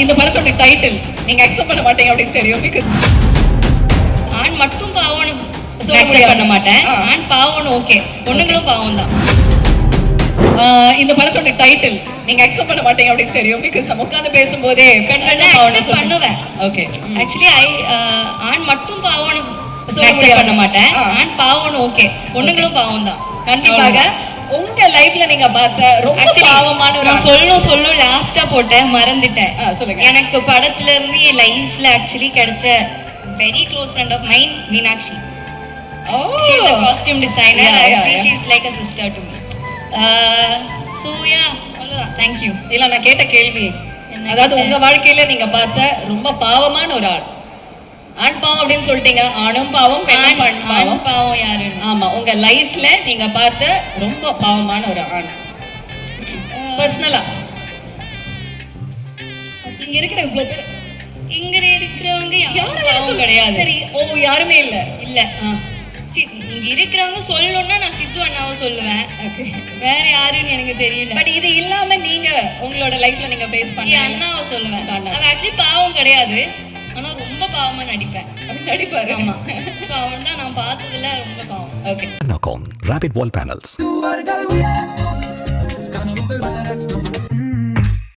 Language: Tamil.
இந்த படத்தோட டைட்டில் நீங்க அக்செப்ட் பண்ண மாட்டீங்க அப்படின்னு தெரியும். பிகாஸ் ஆண் மட்டும் பாவம்னு அக்செப்ட் பண்ண மாட்டேன். ஆண் பாவம்னு ஓகே, பொண்ணுங்களும் பாவம் தான். இந்த படத்தோட டைட்டில் நீங்க அக்செப்ட் பண்ண மாட்டீங்க அப்படின்னு தெரியும். பிகாஸ் நம்ம உட்கார்ந்து பேசும்போதே பெண்கள் தான் அக்செப்ட் பண்ணுவேன். ஓகே, ஆக்சுவலி ஆண் மட்டும் பாவம்னு அக்செப்ட் பண்ண மாட்டேன். ஆண் பாவம்னு ஓகே, பொண்ணுங்களும் பாவம் தான். கண்டிப்பாக உங்க லைஃப்ல நீங்க பார்த்த ரொம்ப பாவமான ஒரு நான் சொல்லும் லாஸ்டா போட்டேன், மறந்துட்டேன். சொல்லுங்க. எனக்கு படத்துல இருந்து என் லைஃப்ல ஆக்சுவலி கிடைச்ச very close friend of mine Meenakshi. She's a costume designer. Actually, she's like a sister to me. So yeah, அவ்வளவுதான். Thank you. இல்ல நான் கேட்ட கேள்வி, அதாவது உங்க வாழ்க்கையில நீங்க பார்த்த ரொம்ப பாவமான ஒரு ஆள். ஆண் பாவம் அப்படின்னு சொல்லிட்டீங்க. ஆணும் பாவம், பெண்ணும் பாவம். பாவம் யாரு? ஆமா, உங்க லைஃப்ல நீங்க பார்த்த ரொம்ப பாவமான ஒரு ஆண் பர்சனலா. இங்க இருக்கிற இவ்வளவு பேர், இங்க இருக்கிறவங்க யாரும் யாரும் பாவம் கிடையாது. சரி, யாருமே இல்ல. இல்ல, இங்க இருக்கிறவங்க சொல்லணும்னா நான் சித்து அண்ணாவை சொல்லுவேன். வேற யாருன்னு எனக்கு தெரியல. பட் இது இல்லாம நீங்க உங்களோட லைஃப்ல நீங்க ஃபேஸ் பண்ணி அண்ணாவை சொல்லுவேன். அவன் ஆக்சுவலி பாவம் கிடையாது, ஆனா ரொம்ப பாவமா நடிப்பேன். நடிப்பாரு. ஆமா, அவன் தான் நான் பார்த்ததுல ரொம்ப பாவம். ஓகே. Rapid Wall Panels.